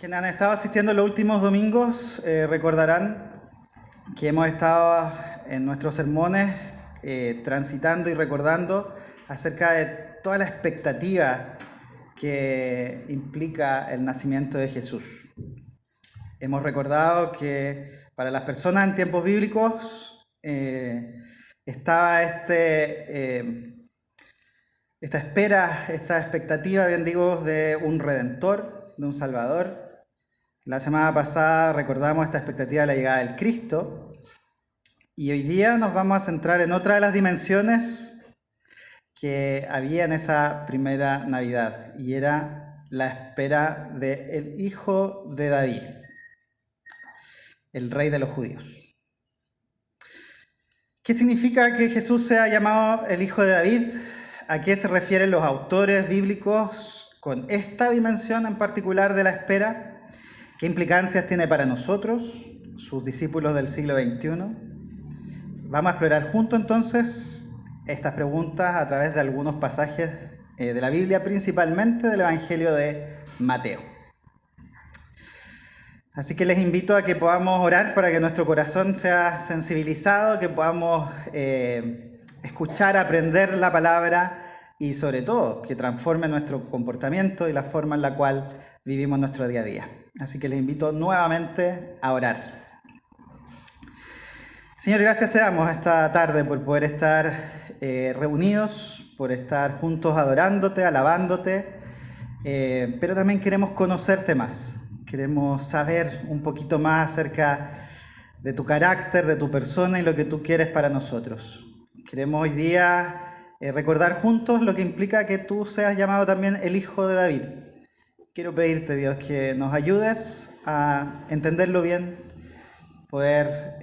Quienes han estado asistiendo los últimos domingos recordarán que hemos estado en nuestros sermones transitando y recordando acerca de toda la expectativa que implica el nacimiento de Jesús. Hemos recordado que para las personas en tiempos bíblicos estaba esta espera, esta expectativa, bien digo, de un Redentor, de un Salvador. La semana pasada recordamos esta expectativa de la llegada del Cristo y hoy día nos vamos a centrar en otra de las dimensiones que había en esa primera Navidad y era la espera del Hijo de David, el Rey de los judíos. ¿Qué significa que Jesús sea llamado el Hijo de David? ¿A qué se refieren los autores bíblicos con esta dimensión en particular de la espera? ¿Qué implicancias tiene para nosotros, sus discípulos del siglo XXI? Vamos a explorar juntos entonces estas preguntas a través de algunos pasajes de la Biblia, principalmente del Evangelio de Mateo. Así que les invito a que podamos orar para que nuestro corazón sea sensibilizado, que podamos escuchar, aprender la palabra y sobre todo que transforme nuestro comportamiento y la forma en la cual vivimos nuestro día a día. Así que les invito nuevamente a orar. Señor, gracias te damos esta tarde por poder estar reunidos, por estar juntos adorándote, alabándote, pero también queremos conocerte más. Queremos saber un poquito más acerca de tu carácter, de tu persona y lo que tú quieres para nosotros. Queremos hoy día recordar juntos lo que implica que tú seas llamado también el Hijo de David. Quiero pedirte, Dios, que nos ayudes a entenderlo bien, poder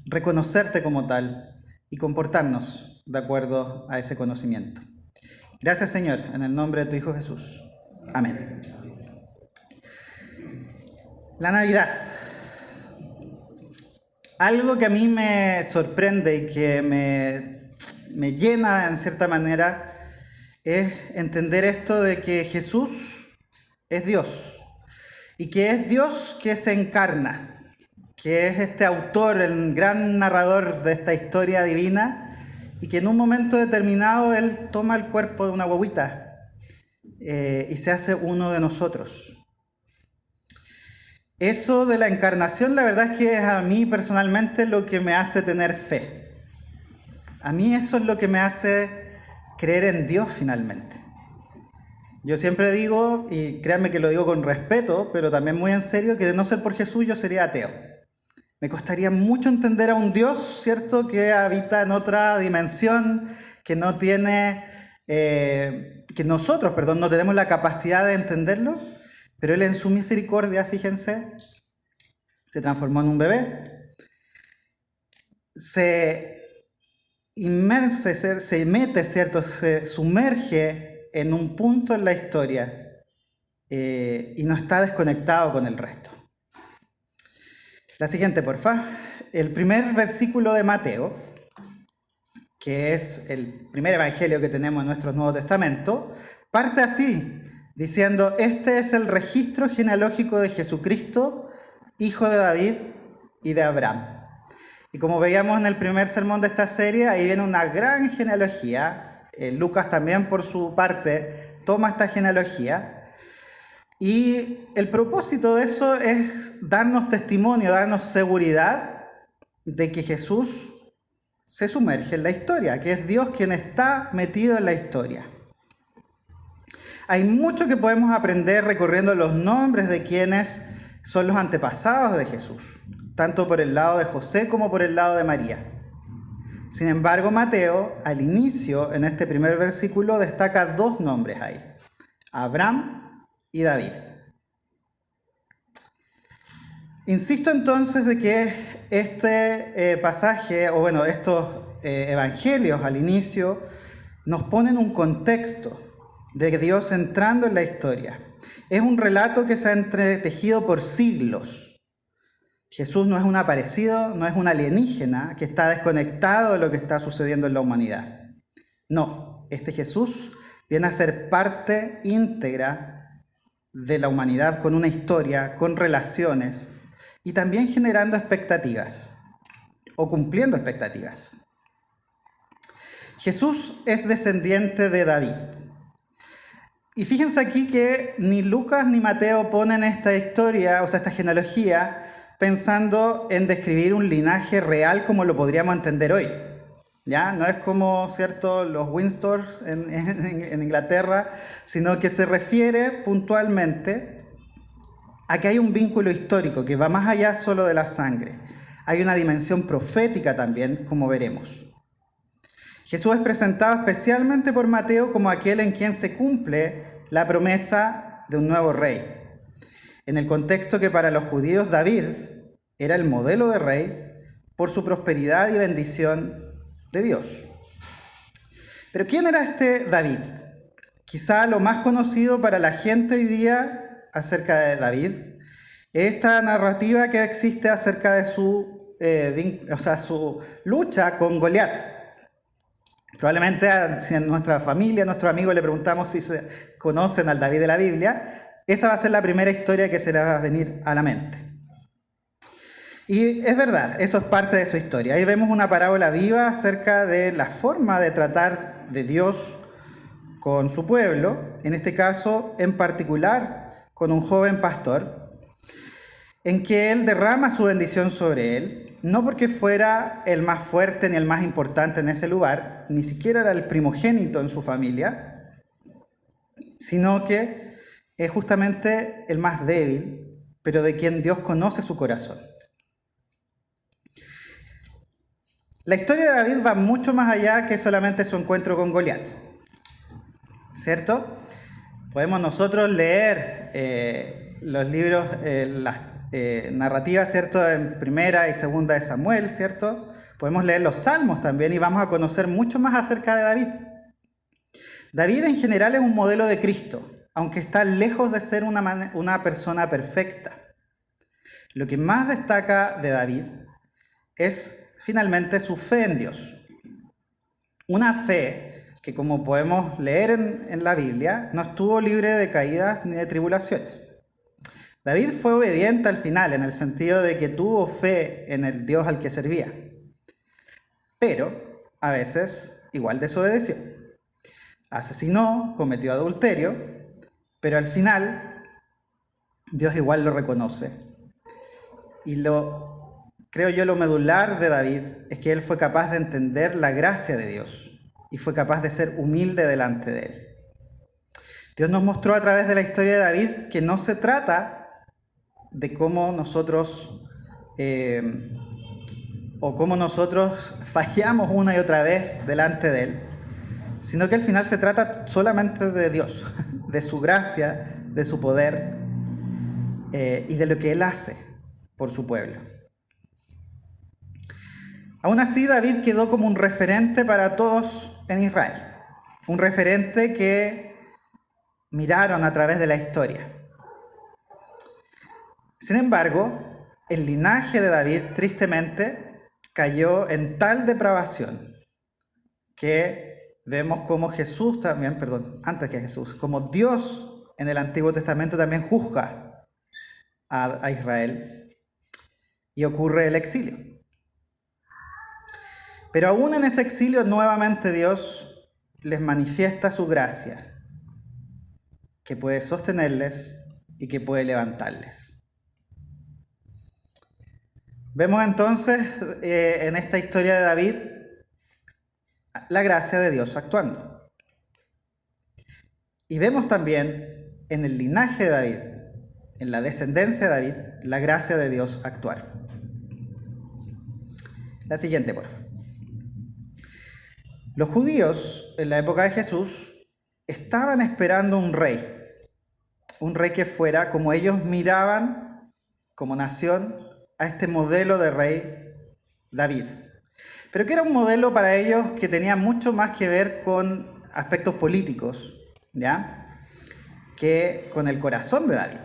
reconocerte como tal y comportarnos de acuerdo a ese conocimiento. Gracias, Señor, en el nombre de tu Hijo Jesús. Amén. La Navidad. Algo que a mí me sorprende y que me llena en cierta manera es entender esto de que Jesús es Dios y que es Dios que se encarna, que es este autor, el gran narrador de esta historia divina y que en un momento determinado Él toma el cuerpo de una guagüita y se hace uno de nosotros. Eso de la encarnación, la verdad es que es a mí personalmente lo que me hace tener fe. A mí eso es lo que me hace creer en Dios finalmente. Yo siempre digo, y créanme que lo digo con respeto, pero también muy en serio, que de no ser por Jesús yo sería ateo. Me costaría mucho entender a un Dios, ¿cierto?, que habita en otra dimensión, que no tiene, que nosotros, no tenemos la capacidad de entenderlo, pero Él en su misericordia, fíjense, se transformó en un bebé, se mete, ¿cierto?, se sumerge en un punto en la historia y no está desconectado con el resto. La siguiente, porfa. El primer versículo de Mateo, que es el primer evangelio que tenemos en nuestro Nuevo Testamento, parte así, diciendo: este es el registro genealógico de Jesucristo, hijo de David y de Abraham. Y como veíamos en el primer sermón de esta serie, ahí viene una gran genealogía. Lucas también, por su parte, toma esta genealogía. Y el propósito de eso es darnos testimonio, darnos seguridad de que Jesús se sumerge en la historia, que es Dios quien está metido en la historia. Hay mucho que podemos aprender recorriendo los nombres de quienes son los antepasados de Jesús, tanto por el lado de José como por el lado de María. Sin embargo, Mateo, al inicio, en este primer versículo, destaca dos nombres ahí: Abraham y David. Insisto entonces de que este pasaje, estos evangelios al inicio, nos ponen un contexto de Dios entrando en la historia. Es un relato que se ha entretejido por siglos. Jesús no es un aparecido, no es un alienígena que está desconectado de lo que está sucediendo en la humanidad. No, este Jesús viene a ser parte íntegra de la humanidad con una historia, con relaciones y también generando expectativas o cumpliendo expectativas. Jesús es descendiente de David. Y fíjense aquí que ni Lucas ni Mateo ponen esta historia, o sea, esta genealogía, pensando en describir un linaje real como lo podríamos entender hoy. ¿Ya? No es como, ¿cierto?, los Windsors en Inglaterra, sino que se refiere puntualmente a que hay un vínculo histórico que va más allá solo de la sangre. Hay una dimensión profética también, como veremos. Jesús es presentado especialmente por Mateo como aquel en quien se cumple la promesa de un nuevo rey. En el contexto que para los judíos David era el modelo de rey por su prosperidad y bendición de Dios. Pero ¿quién era este David? Quizá lo más conocido para la gente hoy día acerca de David es esta narrativa que existe acerca de su lucha con Goliat. Probablemente si en nuestra familia, a nuestros amigos le preguntamos si se conocen al David de la Biblia, esa va a ser la primera historia que se le va a venir a la mente. Y es verdad, eso es parte de su historia. Ahí vemos una parábola viva acerca de la forma de tratar de Dios con su pueblo, en este caso en particular con un joven pastor, en que él derrama su bendición sobre él, no porque fuera el más fuerte ni el más importante en ese lugar, ni siquiera era el primogénito en su familia, sino que es justamente el más débil, pero de quien Dios conoce su corazón. La historia de David va mucho más allá que solamente su encuentro con Goliat, ¿cierto? Podemos nosotros leer los libros, las narrativas, ¿cierto?, en Primera y Segunda de Samuel, ¿cierto? Podemos leer los Salmos también y vamos a conocer mucho más acerca de David. David en general es un modelo de Cristo, aunque está lejos de ser una persona perfecta. Lo que más destaca de David es finalmente su fe en Dios. Una fe que, como podemos leer en la Biblia, no estuvo libre de caídas ni de tribulaciones. David fue obediente al final, en el sentido de que tuvo fe en el Dios al que servía. Pero, a veces, igual desobedeció. Asesinó, cometió adulterio, pero al final, Dios igual lo reconoce. Y creo yo, lo medular de David es que él fue capaz de entender la gracia de Dios y fue capaz de ser humilde delante de él. Dios nos mostró a través de la historia de David que no se trata de cómo nosotros fallamos una y otra vez delante de él, sino que al final se trata solamente de Dios, de su gracia, de su poder y de lo que él hace por su pueblo. Aún así, David quedó como un referente para todos en Israel, un referente que miraron a través de la historia. Sin embargo, el linaje de David, tristemente, cayó en tal depravación que vemos como antes que Jesús, como Dios en el Antiguo Testamento también juzga a Israel y ocurre el exilio. Pero aún en ese exilio, nuevamente Dios les manifiesta su gracia, que puede sostenerles y que puede levantarles. Vemos entonces en esta historia de David la gracia de Dios actuando. Y vemos también en el linaje de David, en la descendencia de David, la gracia de Dios actuar. La siguiente, por favor. Los judíos en la época de Jesús estaban esperando un rey que fuera como ellos miraban como nación a este modelo de rey David, pero que era un modelo para ellos que tenía mucho más que ver con aspectos políticos, ¿ya?, que con el corazón de David.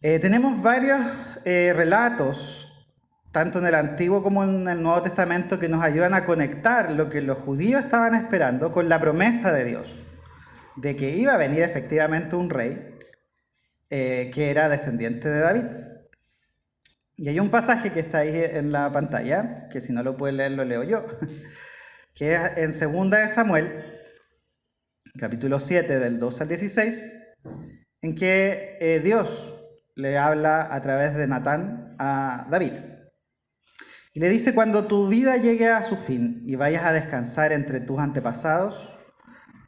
Tenemos varios relatos, tanto en el Antiguo como en el Nuevo Testamento, que nos ayudan a conectar lo que los judíos estaban esperando con la promesa de Dios. de que iba a venir efectivamente un rey que era descendiente de David. Y hay un pasaje que está ahí en la pantalla, que si no lo pueden leer lo leo yo, que es en 2 de Samuel, capítulo 7, del 12 al 16, en que Dios le habla a través de Natán a David. Y le dice: cuando tu vida llegue a su fin y vayas a descansar entre tus antepasados,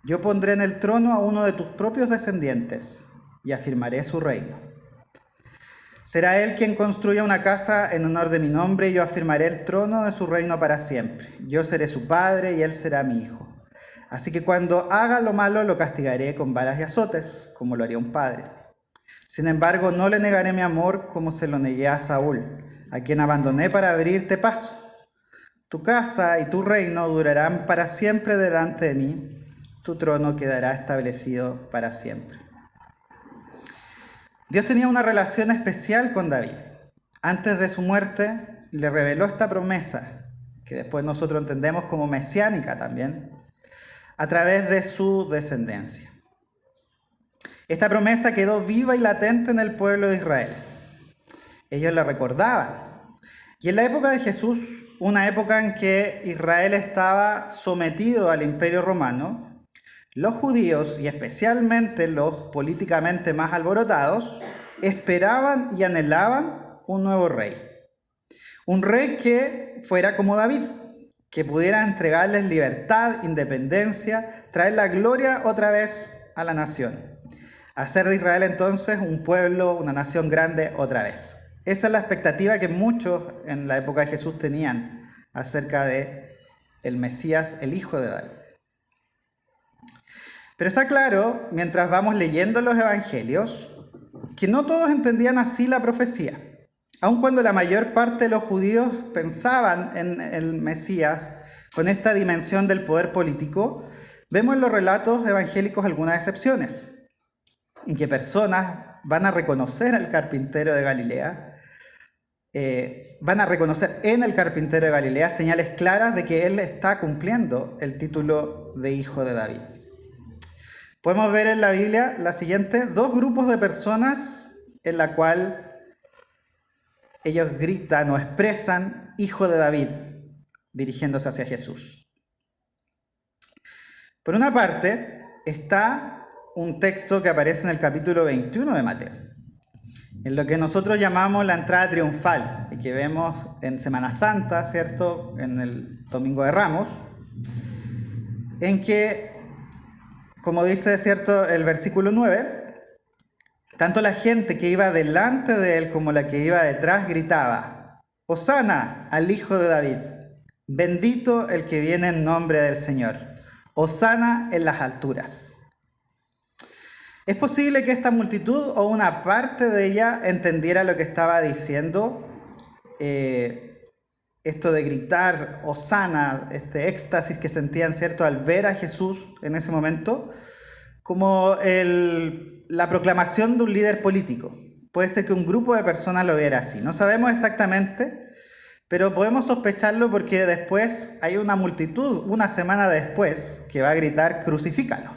yo pondré en el trono a uno de tus propios descendientes y afirmaré su reino. Será él quien construya una casa en honor de mi nombre y yo afirmaré el trono de su reino para siempre. Yo seré su padre y él será mi hijo. Así que cuando haga lo malo lo castigaré con varas y azotes, como lo haría un padre. Sin embargo, no le negaré mi amor como se lo negué a Saúl, a quien abandoné para abrirte paso. Tu casa y tu reino durarán para siempre delante de mí. Tu trono quedará establecido para siempre. Dios tenía una relación especial con David. Antes de su muerte, le reveló esta promesa, que después nosotros entendemos como mesiánica también, a través de su descendencia. Esta promesa quedó viva y latente en el pueblo de Israel. Ellos la recordaban. Y en la época de Jesús, una época en que Israel estaba sometido al Imperio Romano, los judíos, y especialmente los políticamente más alborotados, esperaban y anhelaban un nuevo rey. Un rey que fuera como David, que pudiera entregarles libertad, independencia, traer la gloria otra vez a la nación. Hacer de Israel entonces un pueblo, una nación grande otra vez. Esa es la expectativa que muchos en la época de Jesús tenían acerca de el Mesías, el hijo de David. Pero está claro, mientras vamos leyendo los evangelios, que no todos entendían así la profecía. Aun cuando la mayor parte de los judíos pensaban en el Mesías con esta dimensión del poder político, vemos en los relatos evangélicos algunas excepciones, en que personas van a reconocer al carpintero de Galilea, van a reconocer en el carpintero de Galilea señales claras de que él está cumpliendo el título de hijo de David. Podemos ver en la Biblia la siguiente: 2 grupos de personas en la cual ellos gritan o expresan hijo de David, dirigiéndose hacia Jesús. Por una parte, está un texto que aparece en el capítulo 21 de Mateo, en lo que nosotros llamamos la entrada triunfal, y que vemos en Semana Santa, ¿cierto?, en el Domingo de Ramos, en que, como dice, ¿cierto?, el versículo 9, tanto la gente que iba delante de él como la que iba detrás gritaba: Hosana al Hijo de David, bendito el que viene en nombre del Señor, Hosana en las alturas. Es posible que esta multitud o una parte de ella entendiera lo que estaba diciendo, esto de gritar Hosana, este éxtasis que sentían, ¿cierto?, al ver a Jesús en ese momento, como la proclamación de un líder político. Puede ser que un grupo de personas lo viera así. No sabemos exactamente, pero podemos sospecharlo porque después hay una multitud, una semana después, que va a gritar crucifícalo.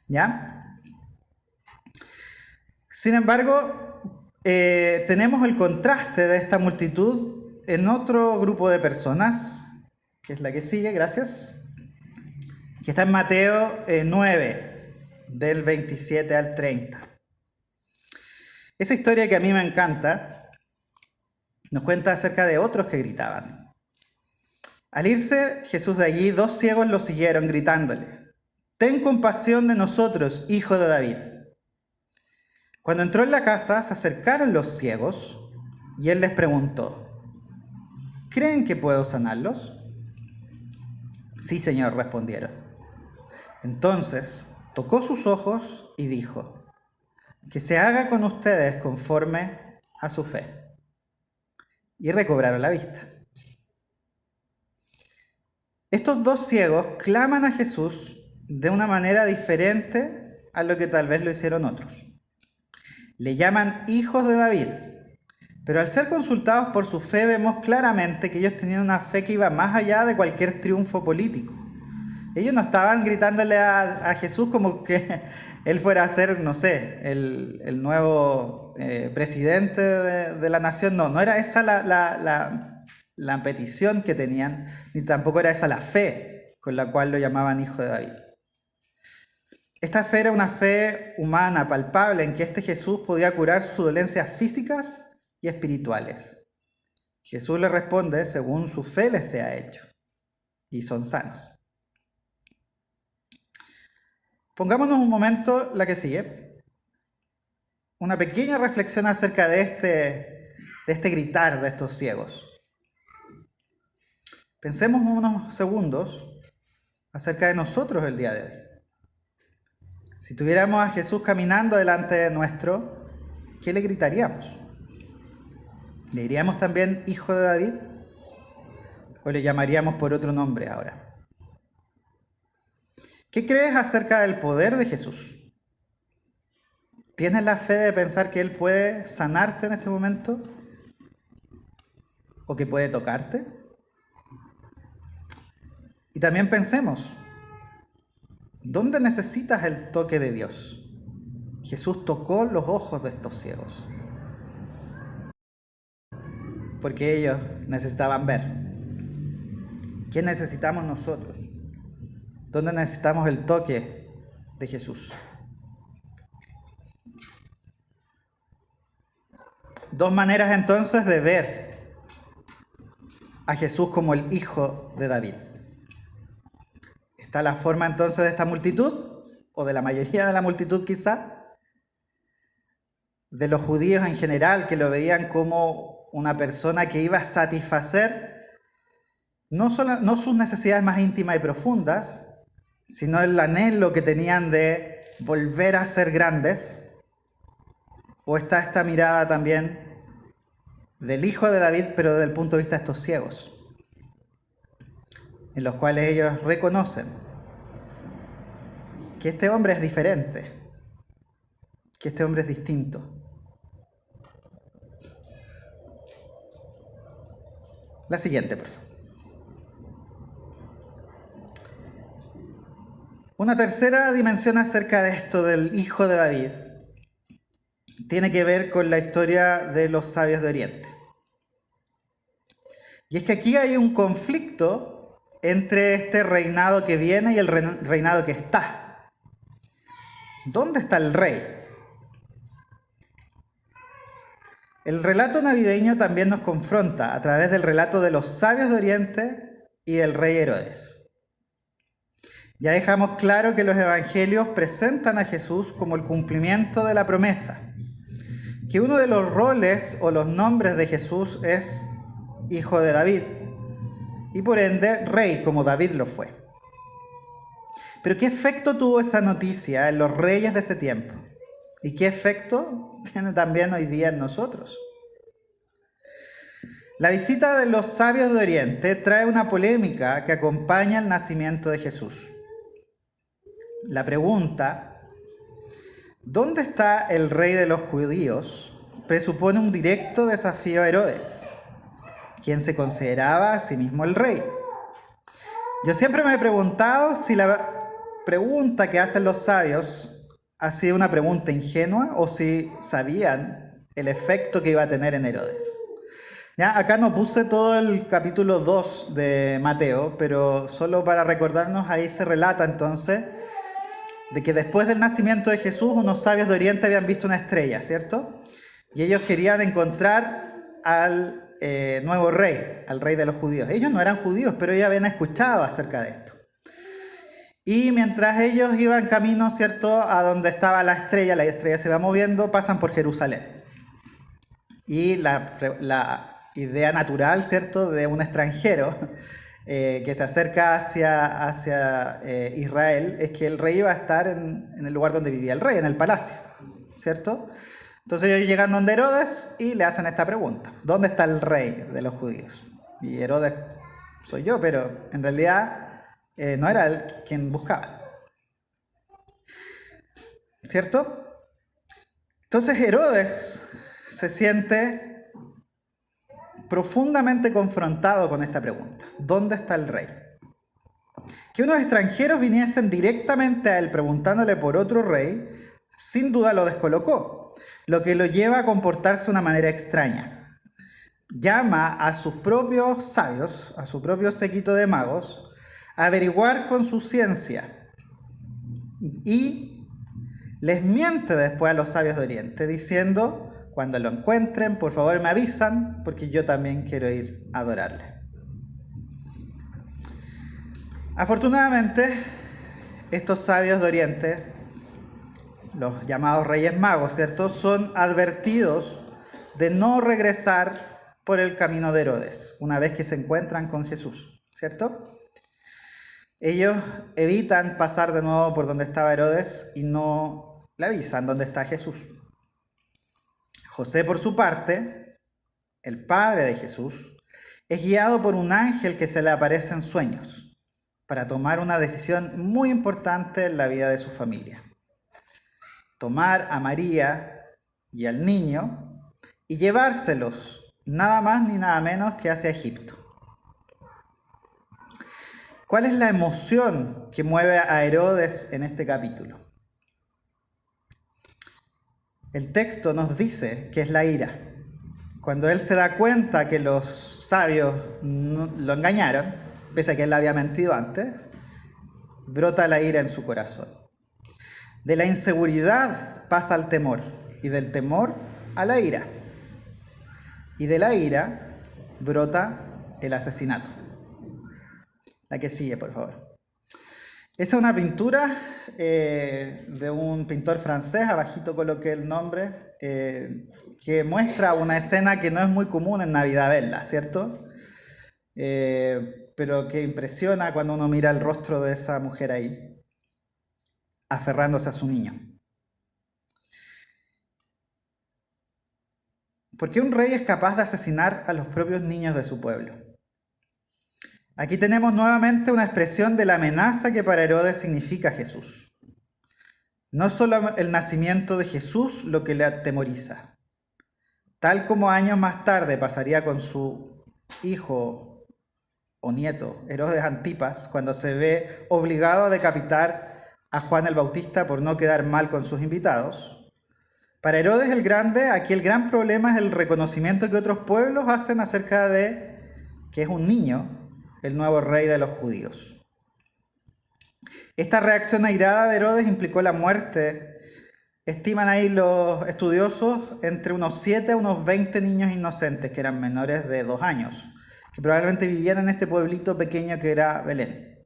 ¿Ya? Sin embargo, tenemos el contraste de esta multitud en otro grupo de personas, que es la que sigue, gracias, que está en Mateo 9, del 27 al 30. Esa historia que a mí me encanta nos cuenta acerca de otros que gritaban. Al irse Jesús de allí, 2 ciegos lo siguieron gritándole: «Ten compasión de nosotros, hijo de David». Cuando entró en la casa, se acercaron los ciegos y él les preguntó: ¿creen que puedo sanarlos? «Sí, Señor», respondieron. Entonces tocó sus ojos y dijo: «Que se haga con ustedes conforme a su fe». Y recobraron la vista. Estos 2 ciegos claman a Jesús de una manera diferente a lo que tal vez lo hicieron otros. Le llaman hijos de David, pero al ser consultados por su fe vemos claramente que ellos tenían una fe que iba más allá de cualquier triunfo político. Ellos no estaban gritándole a Jesús como que él fuera a ser, no sé, el nuevo presidente de la nación. No era esa la petición que tenían, ni tampoco era esa la fe con la cual lo llamaban hijo de David. Esta fe era una fe humana, palpable, en que este Jesús podía curar sus dolencias físicas y espirituales. Jesús le responde según su fe les sea hecho, y son sanos. Pongámonos un momento la que sigue. Una pequeña reflexión acerca de este gritar de estos ciegos. Pensemos unos segundos acerca de nosotros el día de hoy. Si tuviéramos a Jesús caminando delante de nuestro, ¿qué le gritaríamos? ¿Le diríamos también hijo de David? ¿O le llamaríamos por otro nombre ahora? ¿Qué crees acerca del poder de Jesús? ¿Tienes la fe de pensar que Él puede sanarte en este momento? ¿O que puede tocarte? Y también pensemos, ¿dónde necesitas el toque de Dios? Jesús tocó los ojos de estos ciegos, porque ellos necesitaban ver. ¿Qué necesitamos nosotros? ¿Dónde necesitamos el toque de Jesús? Dos maneras entonces de ver a Jesús como el hijo de David. Está la forma entonces de esta multitud, o de la mayoría de la multitud quizá, de los judíos en general, que lo veían como una persona que iba a satisfacer no sus necesidades más íntimas y profundas, sino el anhelo que tenían de volver a ser grandes. O está esta mirada también del hijo de David, pero desde el punto de vista de estos ciegos, en los cuales ellos reconocen que este hombre es diferente, que este hombre es distinto. La siguiente, por favor. Una tercera dimensión acerca de esto del hijo de David tiene que ver con la historia de los sabios de Oriente. Y es que aquí hay un conflicto entre este reinado que viene y el reinado que está. ¿Dónde está el rey? El relato navideño también nos confronta a través del relato de los sabios de Oriente y del rey Herodes. Ya dejamos claro que los evangelios presentan a Jesús como el cumplimiento de la promesa, que uno de los roles o los nombres de Jesús es hijo de David, y por ende rey, como David lo fue. Pero ¿qué efecto tuvo esa noticia en los reyes de ese tiempo? ¿Y qué efecto tiene también hoy día en nosotros? La visita de los sabios de Oriente trae una polémica que acompaña el nacimiento de Jesús. La pregunta, ¿dónde está el rey de los judíos?, presupone un directo desafío a Herodes, quien se consideraba a sí mismo el rey. Yo siempre me he preguntado si la pregunta que hacen los sabios ha sido una pregunta ingenua o si sabían el efecto que iba a tener en Herodes. Ya, acá no puse todo el capítulo 2 de Mateo, pero solo para recordarnos, ahí se relata entonces de que después del nacimiento de Jesús, unos sabios de Oriente habían visto una estrella, ¿cierto? Y ellos querían encontrar al nuevo rey, al rey de los judíos. Ellos no eran judíos, pero ellos habían escuchado acerca de esto. Y mientras ellos iban camino, ¿cierto?, a donde estaba la estrella se va moviendo, pasan por Jerusalén. Y la idea natural, ¿cierto?, de un extranjero que se acerca hacia Israel es que el rey iba a estar en el lugar donde vivía el rey, en el palacio, ¿cierto? Entonces ellos llegan donde Herodes y le hacen esta pregunta: ¿dónde está el rey de los judíos? Y Herodes, soy yo, pero en realidad no era él quien buscaba, ¿cierto? Entonces Herodes se siente profundamente confrontado con esta pregunta: ¿dónde está el rey? Que unos extranjeros viniesen directamente a él preguntándole por otro rey, sin duda lo descolocó, lo que lo lleva a comportarse de una manera extraña. Llama a sus propios sabios, a su propio séquito de magos, a averiguar con su ciencia y les miente después a los sabios de Oriente, diciendo: cuando lo encuentren, por favor me avisan, porque yo también quiero ir a adorarle. Afortunadamente, estos sabios de Oriente, los llamados Reyes Magos, ¿cierto?, son advertidos de no regresar por el camino de Herodes, una vez que se encuentran con Jesús, ¿cierto? Ellos evitan pasar de nuevo por donde estaba Herodes y no le avisan dónde está Jesús. José, por su parte, el padre de Jesús, es guiado por un ángel que se le aparece en sueños para tomar una decisión muy importante en la vida de su familia. Tomar a María y al niño y llevárselos, nada más ni nada menos que hacia Egipto. ¿Cuál es la emoción que mueve a Herodes en este capítulo? El texto nos dice que es la ira. Cuando él se da cuenta que los sabios lo engañaron, pese a que él le había mentido antes, brota la ira en su corazón. De la inseguridad pasa al temor, y del temor a la ira. Y de la ira brota el asesinato. La que sigue, por favor. Esa es una pintura de un pintor francés, abajito coloqué el nombre, que muestra una escena que no es muy común en Navidad verla, ¿cierto? Pero que impresiona cuando uno mira el rostro de esa mujer ahí, aferrándose a su niño. ¿Por qué un rey es capaz de asesinar a los propios niños de su pueblo? Aquí tenemos nuevamente una expresión de la amenaza que para Herodes significa Jesús. No es solo el nacimiento de Jesús lo que le atemoriza. Tal como años más tarde pasaría con su hijo o nieto, Herodes Antipas, cuando se ve obligado a decapitar a Juan el Bautista por no quedar mal con sus invitados. Para Herodes el Grande, aquí el gran problema es el reconocimiento que otros pueblos hacen acerca de que es un niño, el nuevo rey de los judíos. Esta reacción airada de Herodes implicó la muerte, estiman ahí los estudiosos, entre unos 7 a unos 20 niños inocentes que eran menores de 2 años, que probablemente vivían en este pueblito pequeño que era Belén.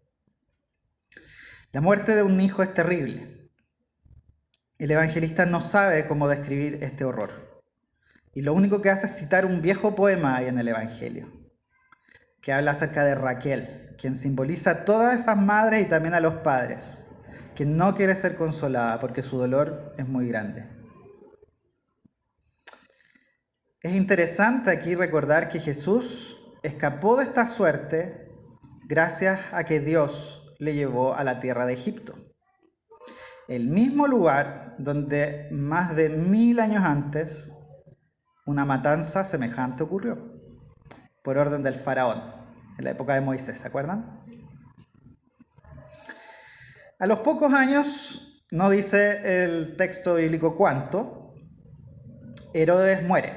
La muerte de un hijo es terrible. El evangelista no sabe cómo describir este horror. Y lo único que hace es citar un viejo poema ahí en el Evangelio, que habla acerca de Raquel, quien simboliza a todas esas madres y también a los padres, que no quiere ser consolada porque su dolor es muy grande. Es interesante aquí recordar que Jesús escapó de esta suerte gracias a que Dios le llevó a la tierra de Egipto, el mismo lugar donde más de 1000 años antes una matanza semejante ocurrió, por orden del faraón, en la época de Moisés, ¿se acuerdan? A los pocos años, no dice el texto bíblico cuánto, Herodes muere,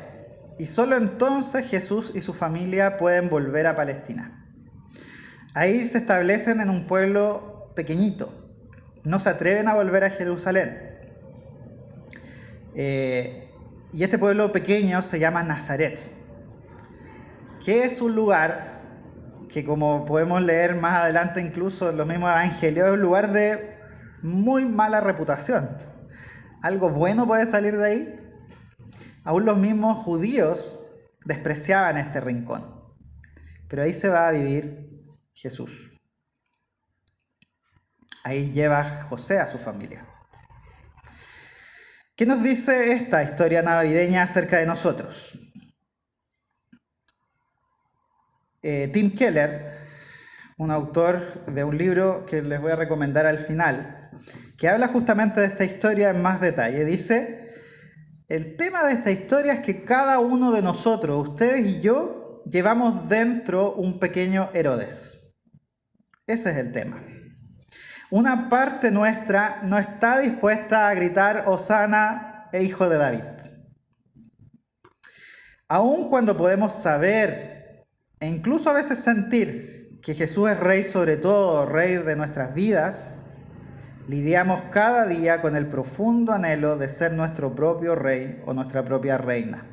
y solo entonces Jesús y su familia pueden volver a Palestina. Ahí se establecen en un pueblo pequeñito, no se atreven a volver a Jerusalén. Y este pueblo pequeño se llama Nazaret, que es un lugar que, como podemos leer más adelante incluso en los mismos evangelios, es un lugar de muy mala reputación. ¿Algo bueno puede salir de ahí? Aún los mismos judíos despreciaban este rincón. Pero ahí se va a vivir Jesús. Ahí lleva José a su familia. ¿Qué nos dice esta historia navideña acerca de nosotros? Tim Keller, un autor de un libro que les voy a recomendar al final, que habla justamente de esta historia en más detalle, dice: el tema de esta historia es que cada uno de nosotros, ustedes y yo, llevamos dentro un pequeño Herodes. Ese es el tema. Una parte nuestra no está dispuesta a gritar Hosana e hijo de David. Aun cuando podemos saber e incluso a veces sentir que Jesús es rey sobre todo, rey de nuestras vidas, lidiamos cada día con el profundo anhelo de ser nuestro propio rey o nuestra propia reina.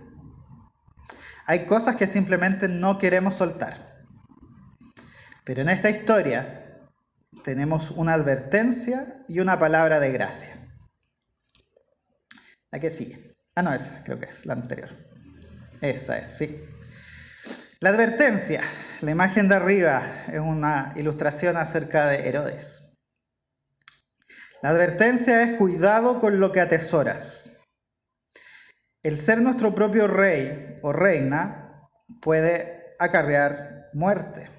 Hay cosas que simplemente no queremos soltar. Pero en esta historia tenemos una advertencia y una palabra de gracia. La que sigue. No, esa creo que es la anterior. Esa es, sí. La advertencia, la imagen de arriba, es una ilustración acerca de Herodes. La advertencia es cuidado con lo que atesoras. El ser nuestro propio rey o reina puede acarrear muerte.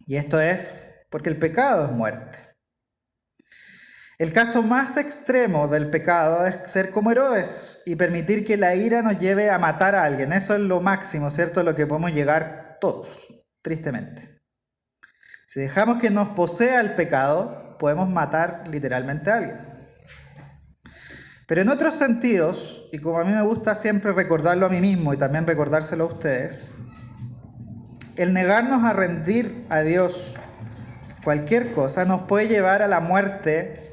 Y esto es porque el pecado es muerte. El caso más extremo del pecado es ser como Herodes y permitir que la ira nos lleve a matar a alguien. Eso es lo máximo, ¿cierto? Lo que podemos llegar todos, tristemente. Si dejamos que nos posea el pecado, podemos matar literalmente a alguien. Pero en otros sentidos, y como a mí me gusta siempre recordarlo a mí mismo y también recordárselo a ustedes, el negarnos a rendir a Dios cualquier cosa nos puede llevar a la muerte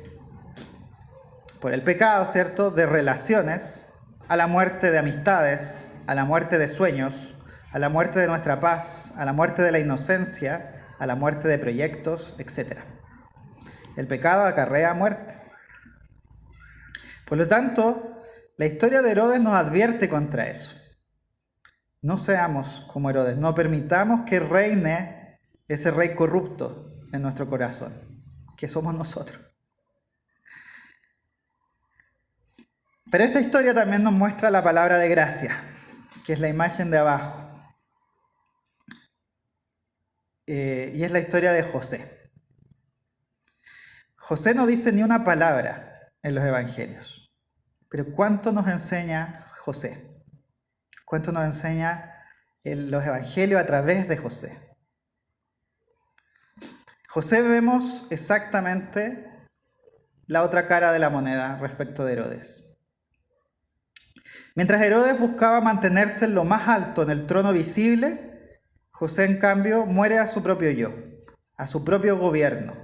por el pecado, ¿cierto?, de relaciones, a la muerte de amistades, a la muerte de sueños, a la muerte de nuestra paz, a la muerte de la inocencia, a la muerte de proyectos, etc. El pecado acarrea muerte. Por lo tanto, la historia de Herodes nos advierte contra eso. No seamos como Herodes, no permitamos que reine ese rey corrupto en nuestro corazón, que somos nosotros. Pero esta historia también nos muestra la palabra de gracia, que es la imagen de abajo. Y es la historia de José. José no dice ni una palabra en los evangelios. Pero ¿cuánto nos enseña José? ¿Cuánto nos enseña los evangelios a través de José? José vemos exactamente la otra cara de la moneda respecto de Herodes. Mientras Herodes buscaba mantenerse en lo más alto en el trono visible, José en cambio muere a su propio yo, a su propio gobierno,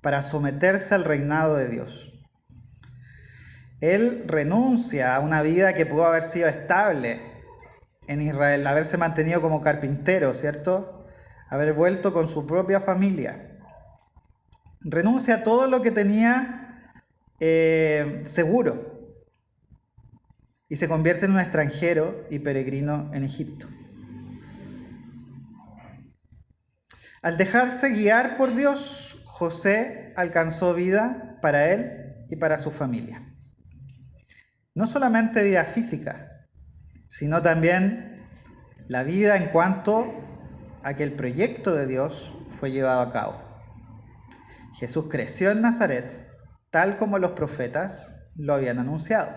para someterse al reinado de Dios. Él renuncia a una vida que pudo haber sido estable en Israel, haberse mantenido como carpintero, ¿cierto? Haber vuelto con su propia familia. Renuncia a todo lo que tenía seguro y se convierte en un extranjero y peregrino en Egipto. Al dejarse guiar por Dios, José alcanzó vida para él y para su familia. No solamente vida física, sino también la vida en cuanto a que el proyecto de Dios fue llevado a cabo. Jesús creció en Nazaret, tal como los profetas lo habían anunciado.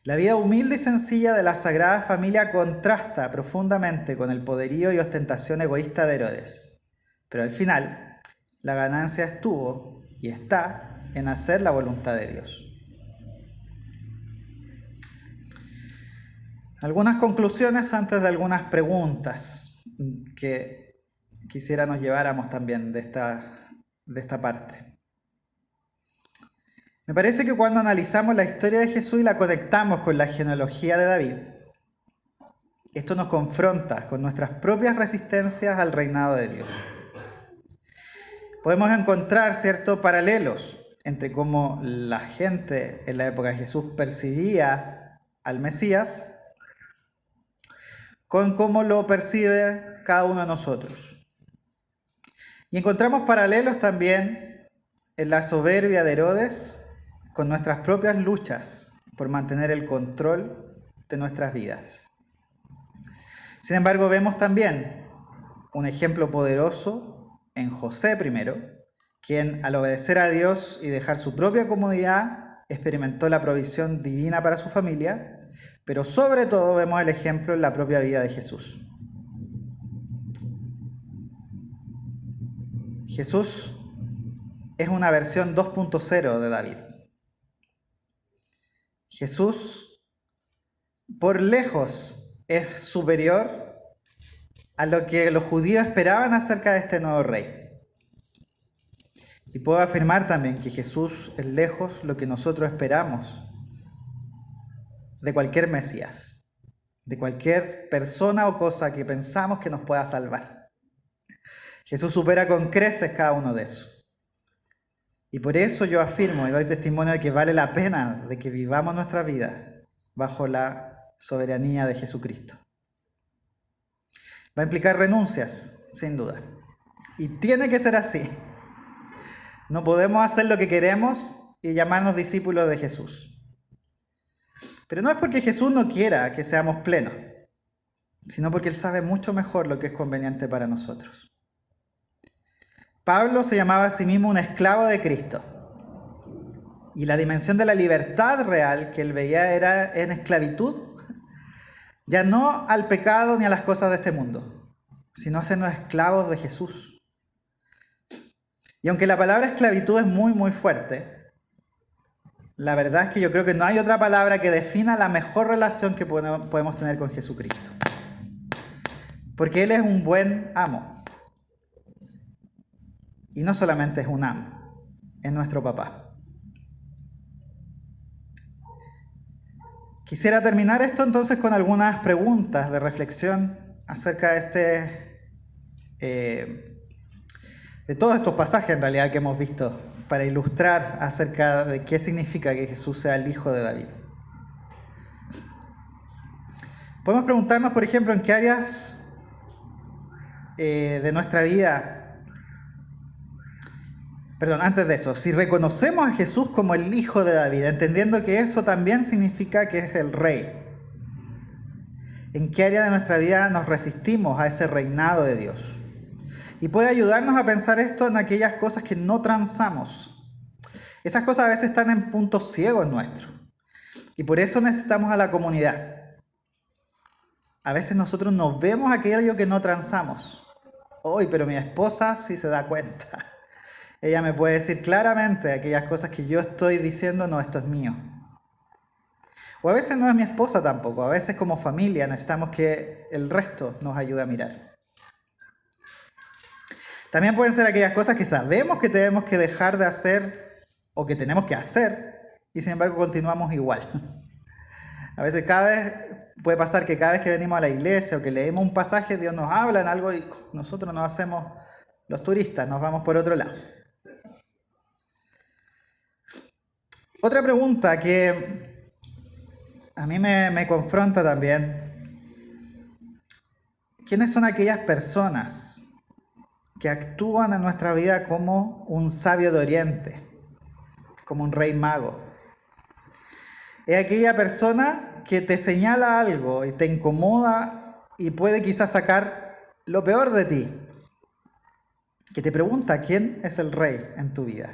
La vida humilde y sencilla de la Sagrada Familia contrasta profundamente con el poderío y ostentación egoísta de Herodes. Pero al final, la ganancia estuvo y está en hacer la voluntad de Dios. Algunas conclusiones antes de algunas preguntas que quisiera nos lleváramos también de esta parte. Me parece que cuando analizamos la historia de Jesús y la conectamos con la genealogía de David, esto nos confronta con nuestras propias resistencias al reinado de Dios. Podemos encontrar ciertos paralelos entre cómo la gente en la época de Jesús percibía al Mesías con cómo lo percibe cada uno de nosotros. Y encontramos paralelos también en la soberbia de Herodes con nuestras propias luchas por mantener el control de nuestras vidas. Sin embargo, vemos también un ejemplo poderoso en José primero, quien al obedecer a Dios y dejar su propia comodidad, experimentó la provisión divina para su familia, pero sobre todo vemos el ejemplo en la propia vida de Jesús. Jesús es una versión 2.0 de David. Jesús, por lejos, es superior a lo que los judíos esperaban acerca de este nuevo rey. Y puedo afirmar también que Jesús es lejos lo que nosotros esperamos de cualquier Mesías, de cualquier persona o cosa que pensamos que nos pueda salvar. Jesús supera con creces cada uno de esos. Y por eso yo afirmo y doy testimonio de que vale la pena de que vivamos nuestra vida bajo la soberanía de Jesucristo. Va a implicar renuncias, sin duda. Y tiene que ser así. No podemos hacer lo que queremos y llamarnos discípulos de Jesús. Pero no es porque Jesús no quiera que seamos plenos, sino porque Él sabe mucho mejor lo que es conveniente para nosotros. Pablo se llamaba a sí mismo un esclavo de Cristo. Y la dimensión de la libertad real que él veía era en esclavitud, ya no al pecado ni a las cosas de este mundo, sino a sernos esclavos de Jesús. Y aunque la palabra esclavitud es muy, muy fuerte, la verdad es que yo creo que no hay otra palabra que defina la mejor relación que podemos tener con Jesucristo. Porque Él es un buen amo. Y no solamente es un amo, es nuestro papá. Quisiera terminar esto entonces con algunas preguntas de reflexión acerca de todos estos pasajes en realidad que hemos visto, para ilustrar acerca de qué significa que Jesús sea el Hijo de David. Podemos preguntarnos, por ejemplo, en qué áreas de nuestra vida, antes de eso, si reconocemos a Jesús como el Hijo de David, entendiendo que eso también significa que es el Rey, ¿en qué área de nuestra vida nos resistimos a ese reinado de Dios? Y puede ayudarnos a pensar esto en aquellas cosas que no transamos. Esas cosas a veces están en puntos ciegos nuestros. Y por eso necesitamos a la comunidad. A veces nosotros nos vemos aquello que no transamos. Hoy, pero mi esposa sí se da cuenta. Ella me puede decir claramente aquellas cosas que yo estoy diciendo, no, esto es mío. O a veces no es mi esposa tampoco. A veces como familia necesitamos que el resto nos ayude a mirar. También pueden ser aquellas cosas que sabemos que tenemos que dejar de hacer o que tenemos que hacer y sin embargo continuamos igual. A veces puede pasar que cada vez que venimos a la iglesia o que leemos un pasaje, Dios nos habla en algo y nosotros nos hacemos los turistas, nos vamos por otro lado. Otra pregunta que a mí me confronta también: ¿quiénes son aquellas personas que actúan en nuestra vida como un sabio de Oriente, como un rey mago? Es aquella persona que te señala algo y te incomoda y puede quizás sacar lo peor de ti, que te pregunta quién es el rey en tu vida.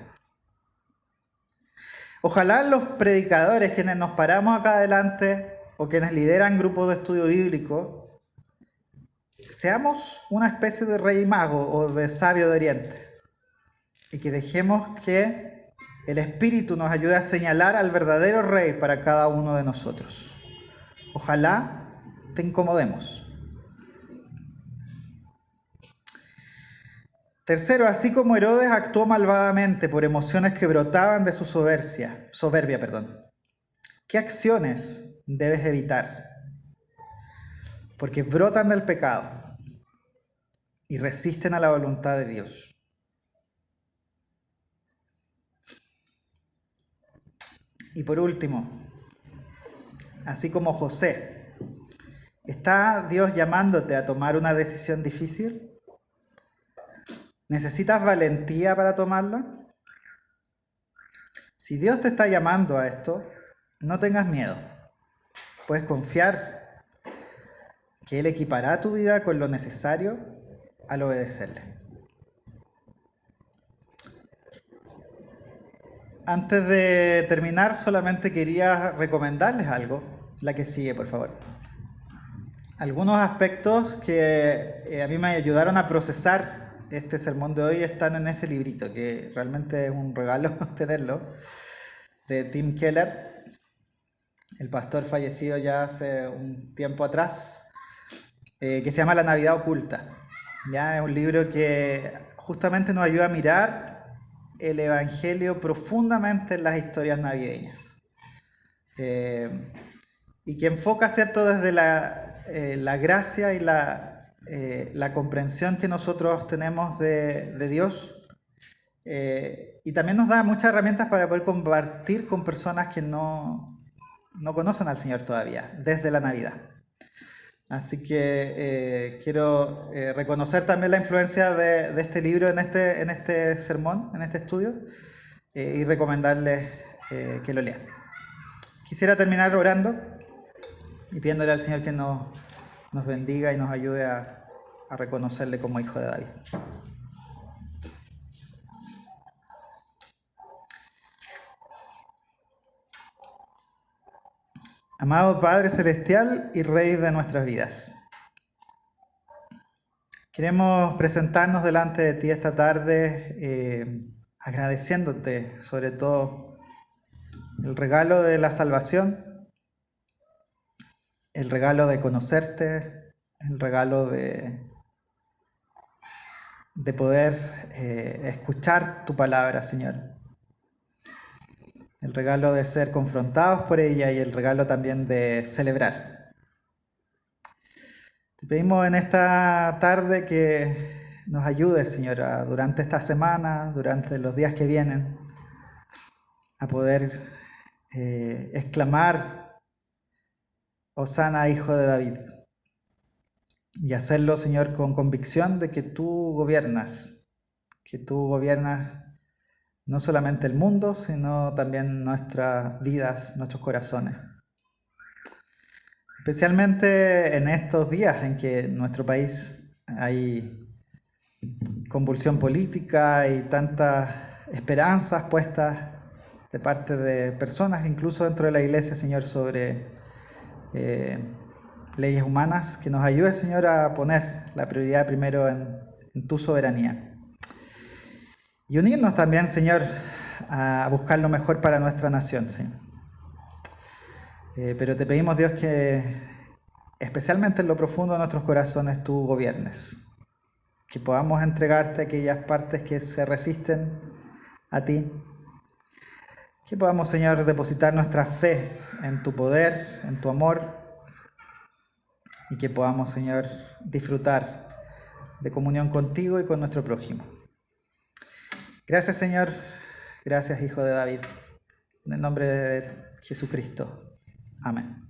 Ojalá los predicadores, quienes nos paramos acá adelante o quienes lideran grupos de estudio bíblico, seamos una especie de rey mago o de sabio de Oriente y que dejemos que el Espíritu nos ayude a señalar al verdadero rey para cada uno de nosotros. Ojalá te incomodemos. Tercero, así como Herodes actuó malvadamente por emociones que brotaban de su soberbia, ¿qué acciones debes evitar? Porque brotan del pecado y resisten a la voluntad de Dios. Y por último, así como José, ¿está Dios llamándote a tomar una decisión difícil? ¿Necesitas valentía para tomarla? Si Dios te está llamando a esto, no tengas miedo. Puedes confiar que Él equipará tu vida con lo necesario al obedecerle. Antes de terminar, solamente quería recomendarles algo. La que sigue, por favor. Algunos aspectos que a mí me ayudaron a procesar este sermón de hoy están en ese librito, que realmente es un regalo tenerlo, de Tim Keller, el pastor fallecido ya hace un tiempo atrás, que se llama La Navidad Oculta. Ya es un libro que justamente nos ayuda a mirar el Evangelio profundamente en las historias navideñas. Y que enfoca, ¿cierto?, desde la gracia y la comprensión que nosotros tenemos de Dios. Y también nos da muchas herramientas para poder compartir con personas que no conocen al Señor todavía, desde la Navidad. Así que quiero reconocer también la influencia de este libro en este sermón, en este estudio, y recomendarles que lo lean. Quisiera terminar orando y pidiéndole al Señor que nos bendiga y nos ayude a reconocerle como hijo de David. Amado Padre Celestial y Rey de nuestras vidas, queremos presentarnos delante de ti esta tarde agradeciéndote sobre todo el regalo de la salvación, el regalo de conocerte, el regalo de poder escuchar tu palabra, Señor. El regalo de ser confrontados por ella y el regalo también de celebrar. Te pedimos en esta tarde que nos ayudes, Señora, durante esta semana, durante los días que vienen, a poder exclamar, Hosana, Hijo de David, y hacerlo, Señor, con convicción de que tú gobiernas no solamente el mundo, sino también nuestras vidas, nuestros corazones. Especialmente en estos días en que en nuestro país hay convulsión política y tantas esperanzas puestas de parte de personas, incluso dentro de la iglesia, Señor, sobre leyes humanas, que nos ayude, Señor, a poner la prioridad primero en tu soberanía. Y unirnos también, Señor, a buscar lo mejor para nuestra nación, Señor. Pero te pedimos, Dios, que especialmente en lo profundo de nuestros corazones tú gobiernes. Que podamos entregarte aquellas partes que se resisten a ti. Que podamos, Señor, depositar nuestra fe en tu poder, en tu amor. Y que podamos, Señor, disfrutar de comunión contigo y con nuestro prójimo. Gracias, Señor. Gracias, Hijo de David. En el nombre de Jesucristo. Amén.